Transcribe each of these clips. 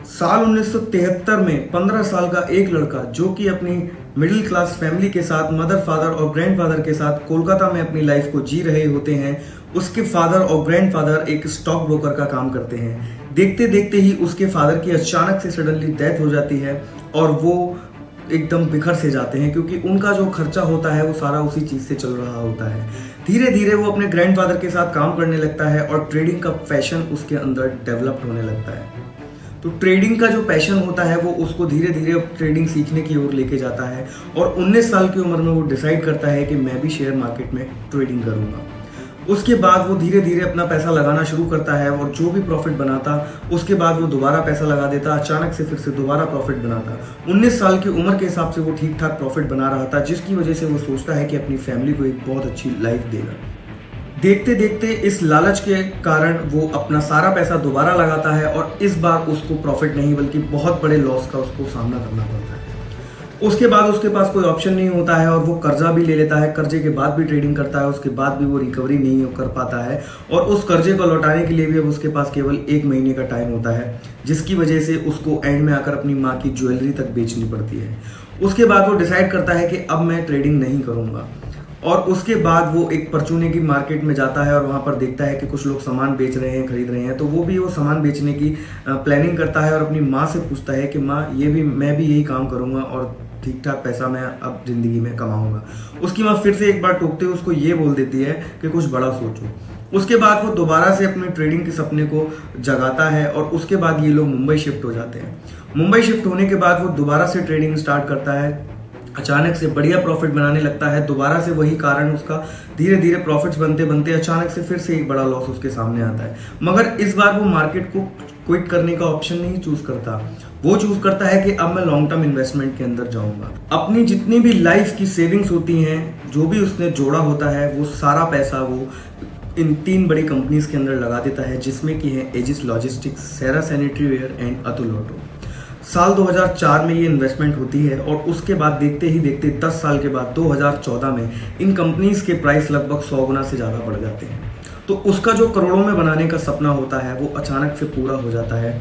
साल 1973 में 15 साल का एक लड़का जो कि अपनी मिडिल क्लास फैमिली के साथ मदर फादर और ग्रैंडफादर के साथ कोलकाता में अपनी लाइफ को जी रहे होते हैं। उसके फादर और ग्रैंडफादर एक स्टॉक ब्रोकर का काम करते हैं। देखते देखते ही उसके फादर की अचानक से सडनली डेथ हो जाती है और वो एकदम बिखर से जाते हैं, क्योंकि उनका जो खर्चा होता है वो सारा उसी चीज से चल रहा होता है। धीरे धीरे वो अपने ग्रैंडफादर के साथ काम करने लगता है और ट्रेडिंग का पैशन उसके अंदर डेवलप्ड होने लगता है। तो ट्रेडिंग का जो पैशन होता है वो उसको धीरे धीरे ट्रेडिंग सीखने की ओर लेके जाता है और 19 साल की उम्र में वो डिसाइड करता है कि मैं भी शेयर मार्केट में ट्रेडिंग करूंगा। उसके बाद वो धीरे धीरे अपना पैसा लगाना शुरू करता है और जो भी प्रॉफिट बनाता उसके बाद वो दोबारा पैसा लगा देता, अचानक से फिर से दोबारा प्रॉफिट बनाता। 19 साल की उम्र के हिसाब से वो ठीक ठाक प्रॉफिट बना रहा था, जिसकी वजह से वो सोचता है कि अपनी फैमिली को एक बहुत अच्छी लाइफ देगा। देखते देखते इस लालच के कारण वो अपना सारा पैसा दोबारा लगाता है और इस बार उसको प्रॉफिट नहीं बल्कि बहुत बड़े लॉस का उसको सामना करना पड़ता है। उसके बाद उसके पास कोई ऑप्शन नहीं होता है और वो कर्जा भी ले लेता है। कर्जे के बाद भी ट्रेडिंग करता है, उसके बाद भी वो रिकवरी नहीं कर पाता है और उस कर्जे को लौटाने के लिए भी अब उसके पास केवल 1 महीने का टाइम होता है, जिसकी वजह से उसको एंड में आकर अपनी माँ की ज्वेलरी तक बेचनी पड़ती है। उसके बाद वो डिसाइड करता है कि अब मैं ट्रेडिंग नहीं करूँगा और उसके बाद वो एक परचूने की मार्केट में जाता है और वहाँ पर देखता है कि कुछ लोग सामान बेच रहे हैं, खरीद रहे हैं, तो वो भी वो सामान बेचने की प्लानिंग करता है और अपनी माँ से पूछता है कि माँ मैं भी यही काम करूँगा और ठीक ठाक पैसा मैं अब जिंदगी में कमाऊंगा। उसकी माँ फिर से एक बार टोकते हुए उसको ये बोल देती है कि कुछ बड़ा सोचो। उसके बाद वो दोबारा से अपने ट्रेडिंग के सपने को जगाता है और उसके बाद ये लोग मुंबई शिफ्ट हो जाते हैं। मुंबई शिफ्ट होने के बाद वो दोबारा से ट्रेडिंग स्टार्ट करता है, अचानक से बढ़िया प्रॉफिट बनाने लगता है। दोबारा से वही कारण, उसका धीरे धीरे प्रॉफिट्स बनते बनते अचानक से फिर से एक बड़ा लॉस उसके सामने आता है। मगर इस बार वो मार्केट को क्विट करने का ऑप्शन नहीं चूज करता, वो चूज करता है कि अब मैं लॉन्ग टर्म इन्वेस्टमेंट के अंदर जाऊंगा। अपनी जितनी भी लाइफ की सेविंग्स होती हैं, जो भी उसने जोड़ा होता है, वो सारा पैसा वो इन 3 बड़ी कंपनीज के अंदर लगा देता है, जिसमें कि है Aegis logistics, Cera sanitary ware and Atul auto. साल 2004 में ये इन्वेस्टमेंट होती है और उसके बाद देखते ही देखते 10 साल के बाद 2014 में इन कंपनीज के प्राइस लगभग 100 गुना से ज़्यादा बढ़ जाते हैं। तो उसका जो करोड़ों में बनाने का सपना होता है वो अचानक से पूरा हो जाता है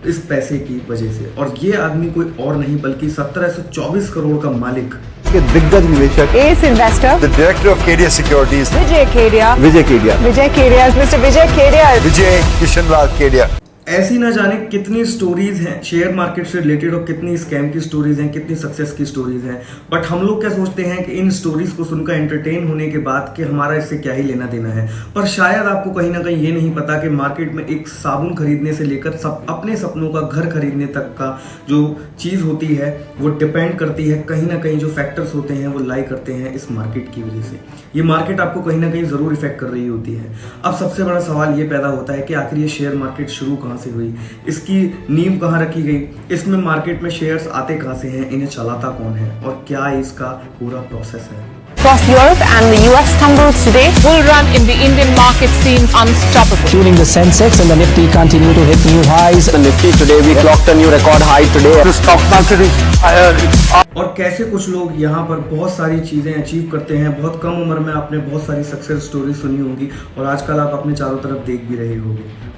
इस पैसे की वजह से। और ये आदमी कोई और नहीं बल्कि 1724 करोड़ का मालिक, दिग्गज निवेशक, ace investor, the director of Kedia securities, Vijay Kedia, mister Vijay Kedia, Vijay Kishanlal Kedia. ऐसी ना जाने कितनी स्टोरीज हैं शेयर मार्केट से रिलेटेड और कितनी स्कैम की स्टोरीज हैं, कितनी सक्सेस की स्टोरीज हैं। बट हम लोग क्या सोचते हैं कि इन स्टोरीज को सुनकर एंटरटेन होने के बाद कि हमारा इससे क्या ही लेना देना है। पर शायद आपको कहीं ना कहीं ये नहीं पता कि मार्केट में एक साबुन खरीदने से लेकर अपने सपनों का घर खरीदने तक का जो चीज़ होती है वो डिपेंड करती है, कहीं ना कहीं जो फैक्टर्स होते हैं वो लाई करते हैं इस मार्केट की वजह से। ये मार्केट आपको कहीं ना कहीं ज़रूर इफेक्ट कर रही होती है। अब सबसे बड़ा सवाल ये पैदा होता है कि आखिर ये शेयर मार्केट शुरू कहाँ से हुई, इसकी नींव कहाँ रखी गई, इसमें मार्केट में शेयर्स आते कहाँ से हैं, इन्हें चलाता कौन है और क्या इसका पूरा प्रोसेस है। Across Europe and the US tumbles today. Bull run in the Indian market seems unstoppable. Tuning the Sensex and the Nifty continue to hit new highs. The Nifty today we clocked a new record high today. The stock market is higher. और कैसे कुछ लोग यहाँ पर बहुत सारी चीज़ें achieve करते हैं। बहुत कम उम्र में आपने बहुत सारी सक्सेस स्टोरी सुनी होंगी और आजकल आप अपने चारों तरफ देख भी रहे होंगे।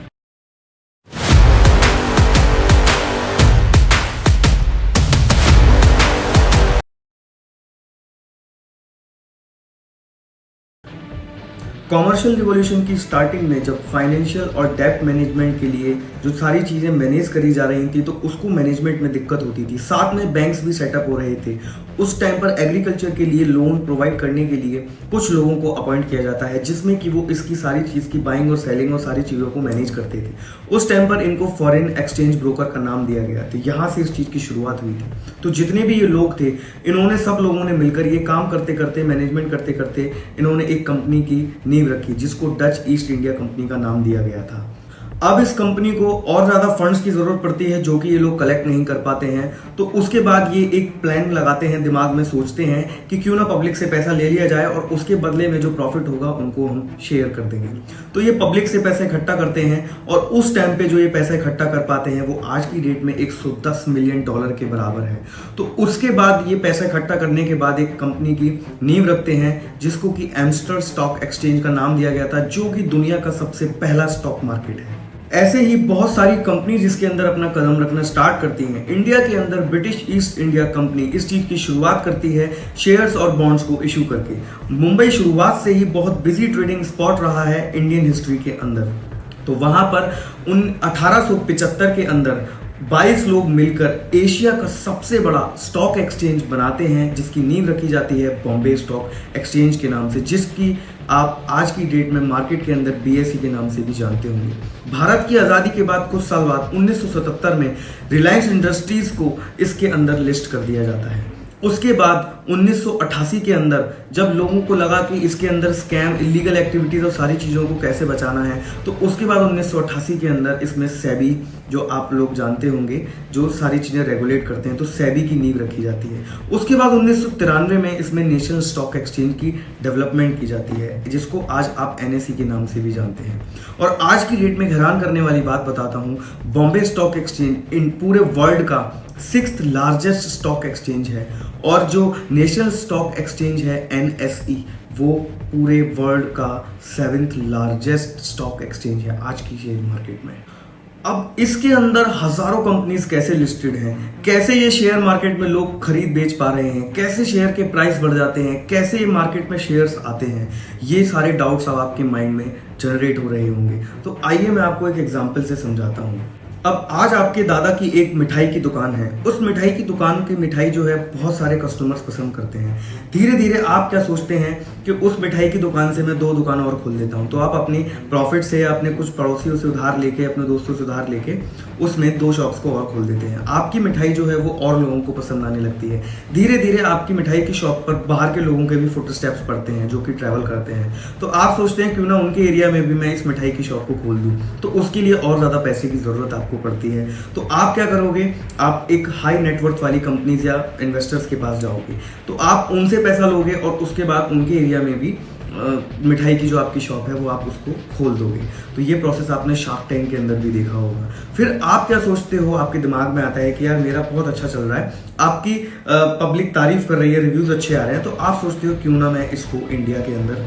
कॉमर्शियल रिवॉल्यूशन की स्टार्टिंग में जब फाइनेंशियल और डेब्ट मैनेजमेंट के लिए जो सारी चीज़ें मैनेज करी जा रही थी तो उसको मैनेजमेंट में दिक्कत होती थी। साथ में बैंक्स भी सेटअप हो रहे थे। उस टाइम पर एग्रीकल्चर के लिए लोन प्रोवाइड करने के लिए कुछ लोगों को अपॉइंट किया जाता है, जिसमें कि वो इसकी सारी चीज़ की बाइंग और सेलिंग और सारी चीज़ों को मैनेज करते थे। उस टाइम पर इनको फॉरेन एक्सचेंज ब्रोकर का नाम दिया गया। तो यहाँ से इस चीज़ की शुरुआत हुई थी। तो जितने भी ये लोग थे, इन्होंने सब लोगों ने मिलकर ये काम करते करते, मैनेजमेंट करते करते इन्होंने एक कंपनी की नींव रखी, जिसको डच ईस्ट इंडिया कंपनी का नाम दिया गया था। अब इस कंपनी को और ज़्यादा फंड्स की ज़रूरत पड़ती है जो कि ये लोग कलेक्ट नहीं कर पाते हैं। तो उसके बाद ये एक प्लान लगाते हैं, दिमाग में सोचते हैं कि क्यों ना पब्लिक से पैसा ले लिया जाए और उसके बदले में जो प्रॉफिट होगा उनको हम शेयर कर देंगे। तो ये पब्लिक से पैसे इकट्ठा करते हैं और उस टाइम पे जो ये पैसा इकट्ठा कर पाते हैं वो आज की डेट में $110 मिलियन के बराबर है। तो उसके बाद ये पैसा इकट्ठा करने के बाद एक कंपनी की नींव रखते हैं, जिसको कि एम्स्टर्डम स्टॉक एक्सचेंज का नाम दिया गया था, जो कि दुनिया का सबसे पहला स्टॉक मार्केट है। ऐसे ही बहुत सारी कंपनी जिसके अंदर अपना कदम रखना स्टार्ट करती हैं। इंडिया के अंदर ब्रिटिश ईस्ट इंडिया कंपनी इस चीज़ की शुरुआत करती है शेयर्स और बॉन्ड्स को इशू करके। मुंबई शुरुआत से ही बहुत बिजी ट्रेडिंग स्पॉट रहा है इंडियन हिस्ट्री के अंदर। तो वहाँ पर 1875 के अंदर 22 लोग मिलकर एशिया का सबसे बड़ा स्टॉक एक्सचेंज बनाते हैं, जिसकी नींव रखी जाती है बॉम्बे स्टॉक एक्सचेंज के नाम से, जिसकी आप आज की डेट में मार्केट के अंदर BSE के नाम से भी जानते होंगे। भारत की आज़ादी के बाद कुछ साल बाद 1977 में रिलायंस इंडस्ट्रीज को इसके अंदर लिस्ट कर दिया जाता है। उसके बाद 1988 के अंदर जब लोगों को लगा कि इसके अंदर स्कैम, इलीगल एक्टिविटीज़ और सारी चीज़ों को कैसे बचाना है, तो उसके बाद 1988 के अंदर इसमें सेबी, जो आप लोग जानते होंगे, जो सारी चीज़ें रेगुलेट करते हैं, तो सेबी की नींव रखी जाती है। उसके बाद 1993 में इसमें नेशनल स्टॉक एक्सचेंज की डेवलपमेंट की जाती है, जिसको आज आप NSE के नाम से भी जानते हैं। और आज की डेट में हैरान करने वाली बात बताता हूँ, बॉम्बे स्टॉक एक्सचेंज इन पूरे वर्ल्ड का 6th लार्जेस्ट स्टॉक एक्सचेंज है, और जो नेशनल स्टॉक एक्सचेंज है NSE, वो पूरे वर्ल्ड का 7th लार्जेस्ट स्टॉक एक्सचेंज है आज की शेयर मार्केट में। अब इसके अंदर हजारों कंपनीज कैसे लिस्टेड हैं, कैसे ये शेयर मार्केट में लोग खरीद बेच पा रहे हैं, कैसे शेयर के प्राइस बढ़ जाते हैं, कैसे ये मार्केट में शेयर्स आते हैं, ये सारे डाउट्स अब आपके माइंड में जनरेट हो रहे होंगे। तो आइए मैं आपको एक एग्जांपल से समझाता हूँ। अब आज आपके दादा की एक मिठाई की दुकान है। उस मिठाई की दुकान की मिठाई जो है बहुत सारे कस्टमर्स पसंद करते हैं। धीरे धीरे आप क्या सोचते हैं कि उस मिठाई की दुकान से मैं 2 दुकान और खोल देता हूं। तो आप अपनी प्रॉफिट से या अपने कुछ पड़ोसियों से उधार लेके, अपने दोस्तों से उधार लेके उसमें 2 शॉप्स को और खोल देते हैं। आपकी मिठाई जो है वो और लोगों को पसंद आने लगती है। धीरे धीरे आपकी मिठाई की शॉप पर बाहर के लोगों के भी फुट स्टेप्स पड़ते हैं जो कि ट्रैवल करते हैं। तो आप सोचते हैं क्यों ना उनके एरिया में भी मैं इस मिठाई की शॉप को खोल दूँ। तो उसके लिए और ज़्यादा पैसे की ज़रूरत आपको पड़ती है। तो आप क्या करोगे, आप एक हाई नेटवर्थ वाली कंपनीज या इन्वेस्टर्स के पास जाओगे। तो आप उनसे पैसा लोगे और उसके बाद उनके एरिया में भी मिठाई की जो आपकी शॉप है वो आप उसको खोल दोगे। तो ये प्रोसेस आपने शार्क टैंक के अंदर भी देखा होगा। फिर आप क्या सोचते हो, आपके दिमाग में आता है कि यार मेरा बहुत अच्छा चल रहा है, आपकी पब्लिक तारीफ कर रही है, रिव्यूज अच्छे आ रहे हैं, तो आप सोचते हो क्यों ना मैं इसको इंडिया के अंदर,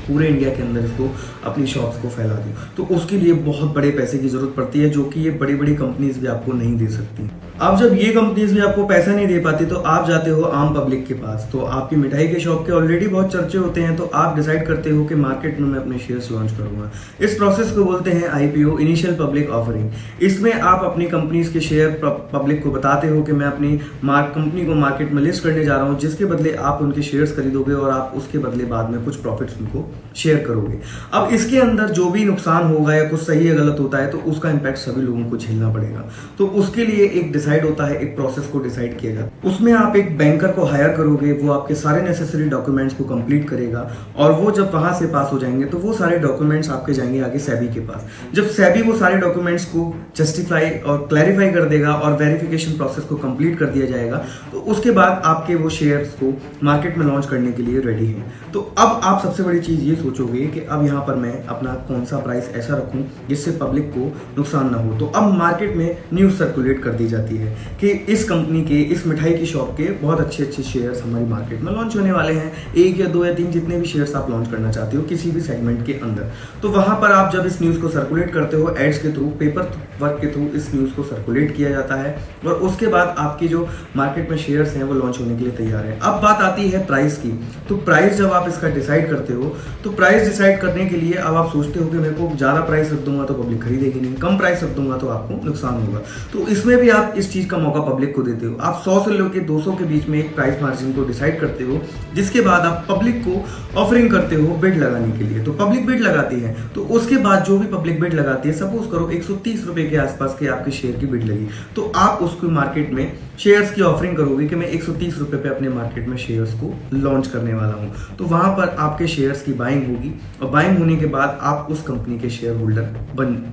पूरे इंडिया के अंदर इसको अपनी शॉप्स को फैला दूं। तो उसके लिए बहुत बड़े पैसे की जरूरत पड़ती है, जो कि ये बड़ी बड़ी कंपनीज भी आपको नहीं दे सकती। अब जब ये कंपनीज भी आपको पैसा नहीं दे पाती तो आप जाते हो आम पब्लिक के पास। तो आपकी मिठाई के शॉप के ऑलरेडी बहुत चर्चे होते हैं, तो आप डिसाइड करते हो कि मार्केट में मैं अपने शेयर्स लॉन्च करूंगा। इस प्रोसेस को बोलते हैं IPO, इनिशियल पब्लिक ऑफरिंग। इसमें आप अपनी कंपनीज के शेयर पब्लिक को बताते हो कि मैं अपनी कंपनी को मार्केट में लिस्ट करने जा रहा हूँ, जिसके बदले आप उनके शेयर्स खरीदोगे और आप उसके बदले बाद में कुछ प्रॉफिट्स उनको शेयर करोगे। अब इसके अंदर जो भी नुकसान होगा या कुछ सही या गलत होता है तो उसका इम्पैक्ट सभी लोगों को झेलना पड़ेगा। तो उसके लिए एक डिसाइड होता है, एक प्रोसेस को डिसाइड किया जाता है। उसमें आप एक बैंकर को हायर करोगे, वो आपके सारे नेसेसरी डॉक्यूमेंट्स को कंप्लीट करेगा, और वो जब वहां से पास हो जाएंगे तो वो सारे डॉक्यूमेंट्स आपके जाएंगे आगे सेबी के पास। जब सेबी वो सारे डॉक्यूमेंट्स को जस्टिफाई और क्लैरिफाई कर देगा और वेरिफिकेशन प्रोसेस को कंप्लीट कर दिया जाएगा, तो उसके बाद आपके वो शेयर्स को मार्केट में लॉन्च करने के लिए रेडी है। तो अब आप सबसे बड़ी चीज ये सोचोगे कि अब यहाँ पर मैं अपना कौन सा प्राइस ऐसा रखूं जिससे पब्लिक को नुकसान ना हो। तो अब मार्केट में न्यूज़ सर्कुलेट कर दी जाती है कि इस कंपनी के, इस मिठाई की शॉप के बहुत अच्छे अच्छे शेयर्स हमारी मार्केट में लॉन्च होने वाले हैं। 1 या 2 या 3 जितने भी शेयर्स आप लॉन्च करना चाहते हो किसी भी सेगमेंट के अंदर। तो वहां पर आप जब इस न्यूज़ को सर्कुलेट करते हो, एड्स के थ्रू, पेपर वर्क के थ्रू इस न्यूज़ को सर्कुलेट किया जाता है, और उसके बाद आपकी जो मार्केट में शेयर्स हैं वो लॉन्च होने के लिए तैयार है। अब बात आती है प्राइस की। तो प्राइस जब आप इसका डिसाइड करते हो, तो प्राइस डिसाइड करने के लिए अब आप सोचते हो कि मेरे को ज़्यादा प्राइस रख दूंगा तो पब्लिक खरीदेगी नहीं, कम प्राइस रख दूंगा तो आपको नुकसान होगा। तो इसमें भी आप इस चीज़ का मौका पब्लिक को देते हो। आप 100 से लेकर 200 के बीच में एक प्राइस मार्जिन को डिसाइड करते हो, जिसके बाद आप पब्लिक को ऑफरिंग करते हो बिड लगाने के लिए। तो पब्लिक बिड लगाती है, तो उसके बाद जो भी पब्लिक बिड लगाती है, सपोज करो 130 रुपए के आसपास के आपके शेयर की बिड लगी, तो आप उसको मार्केट में शेयर्स की ऑफरिंग करोगे कि मैं 130 रुपए पे अपने मार्केट में शेयर्स को लॉन्च करने वाला हूं। तो वहां पर आपके शेयर्स की बाइंग होगी, और बाइंग होने के बाद आप उस कंपनी के शेयर होल्डर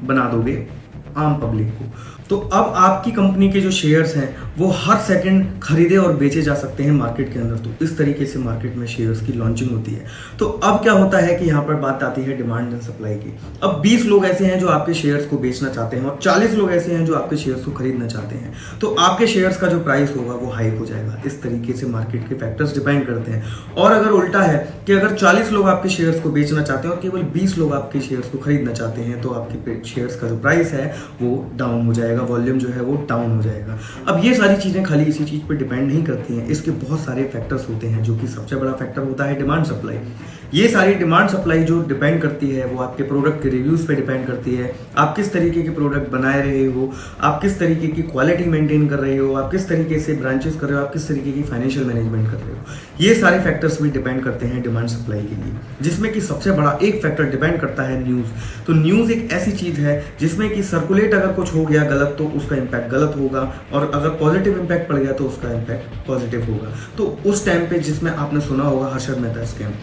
बना दोगे आम पब्लिक को। तो अब आपकी कंपनी के जो शेयर्स हैं वो हर सेकंड खरीदे और बेचे जा सकते हैं मार्केट के अंदर। तो इस तरीके से मार्केट में शेयर्स की लॉन्चिंग होती है। तो अब क्या होता है कि यहाँ पर बात आती है डिमांड एंड सप्लाई की। अब 20 लोग ऐसे हैं जो आपके शेयर्स को बेचना चाहते हैं और 40 लोग ऐसे हैं जो आपके शेयर्स को खरीदना चाहते हैं। तो आपके शेयर्स का जो प्राइस होगा वो हाइक हो जाएगा। इस तरीके से मार्केट के फैक्टर्स डिपेंड करते हैं। और अगर उल्टा है कि अगर 40 लोग आपके शेयर्स को बेचना चाहते हैं और केवल 20 लोग आपके शेयर्स को खरीदना चाहते हैं, तो आपके शेयर्स का जो प्राइस है वो डाउन हो जाएगा, वॉल्यूम जो है वो डाउन हो जाएगा। अब ये सारी चीज़ें खाली इसी चीज़ पर डिपेंड नहीं करती हैं, इसके बहुत सारे फैक्टर्स होते हैं, जो कि सबसे बड़ा फैक्टर होता है डिमांड सप्लाई। ये सारी डिमांड सप्लाई जो डिपेंड करती है वो आपके प्रोडक्ट के रिव्यूज़ पे डिपेंड करती है। आप किस तरीके के प्रोडक्ट बनाए रहे हो, आप किस तरीके की क्वालिटी मेंटेन कर रहे हो, आप किस तरीके से ब्रांचेस कर रहे हो, आप किस तरीके की फाइनेंशियल मैनेजमेंट कर रहे हो। ये सारे फैक्टर्स भी डिपेंड करते हैं डिमांड सप्लाई के लिए, जिसमें कि सबसे बड़ा एक फैक्टर डिपेंड करता है न्यूज़। तो न्यूज़ एक ऐसी चीज़ है जिसमें कि सर्कुलेट अगर कुछ हो गया गलत तो उसका इम्पैक्ट गलत होगा, और अगर पॉजिटिव इम्पैक्ट पड़ गया तो उसका इम्पैक्ट पॉजिटिव होगा। तो उस टाइम पे जिसमें आपने सुना होगा हर्षद मेहता स्कैम,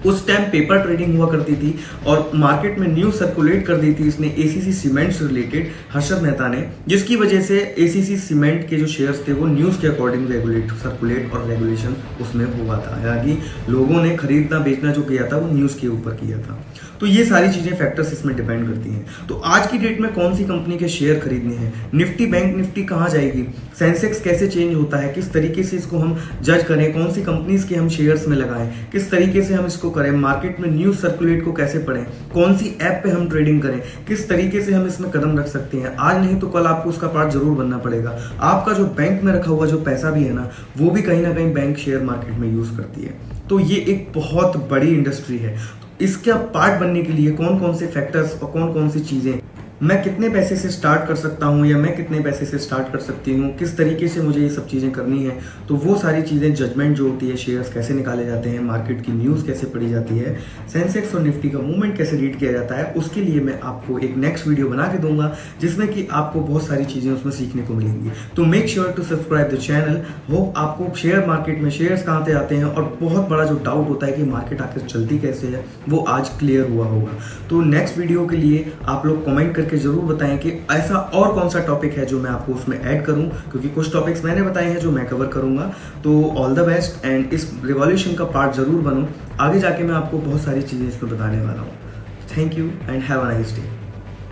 उस टाइम पेपर ट्रेडिंग हुआ करती थी और मार्केट में न्यूज़ सर्कुलेट कर दी थी इसने एसीसी सीमेंट से रिलेटेड हर्षद मेहता ने, जिसकी वजह से एसीसी सीमेंट के जो शेयर्स थे वो न्यूज़ के अकॉर्डिंग सर्कुलेट और रेगुलेशन उसमें हुआ था। यानी लोगों ने खरीदना बेचना जो किया था वो न्यूज़ के ऊपर किया था। तो ये सारी चीज़ें फैक्टर्स इसमें डिपेंड करती हैं। तो आज की डेट में कौन सी कंपनी के शेयर खरीदने हैं, निफ्टी बैंक निफ्टी कहाँ जाएगी, सेंसेक्स कैसे चेंज होता है, किस तरीके से इसको हम जज करें, कौन सी कंपनीज के हम शेयर्स में लगाएं, किस तरीके से हम इसको करें, मार्केट में न्यूज़ सर्कुलेट को कैसे पढ़ें, कौन सी ऐप पे हम ट्रेडिंग करें, किस तरीके से हम इसमें कदम रख सकते हैं। आज नहीं तो कल आपको उसका पार्ट जरूर बनना पड़ेगा। आपका जो बैंक में रखा हुआ जो पैसा भी है ना, वो भी कहीं ना कहीं बैंक शेयर मार्केट में यूज़ करती है। तो ये एक बहुत बड़ी इंडस्ट्री है। इसका पार्ट बनने के लिए कौन कौन से फैक्टर्स और कौन कौन सी चीज़ें, मैं कितने पैसे से स्टार्ट कर सकता हूँ या मैं कितने पैसे से स्टार्ट कर सकती हूँ, किस तरीके से मुझे ये सब चीज़ें करनी है, तो वो सारी चीज़ें, जजमेंट जो होती है, शेयर्स कैसे निकाले जाते हैं, मार्केट की न्यूज़ कैसे पढ़ी जाती है, सेंसेक्स और निफ्टी का मूवमेंट कैसे रीड किया जाता है, उसके लिए मैं आपको एक नेक्स्ट वीडियो बना के दूंगा जिसमें कि आपको बहुत सारी चीज़ें उसमें सीखने को मिलेंगी। तो make sure to subscribe the channel. Hope आपको शेयर मार्केट में शेयर्स कहाँ से आते हैं और बहुत बड़ा जो डाउट होता है कि मार्केट आखिर चलती कैसे है वो आज क्लियर हुआ होगा। तो नेक्स्ट वीडियो के लिए आप लोग कमेंट करके ज़रूर बताएं कि ऐसा और कौन सा टॉपिक है जो मैं आपको उसमें ऐड करूं, क्योंकि कुछ टॉपिक्स मैंने बताए हैं जो मैं कवर करूंगा। तो ऑल द बेस्ट एंड इस रिवॉल्यूशन का पार्ट जरूर बनूं। आगे जाके मैं आपको बहुत सारी चीज़ें इसमें बताने वाला हूं। Thank you and have a nice day.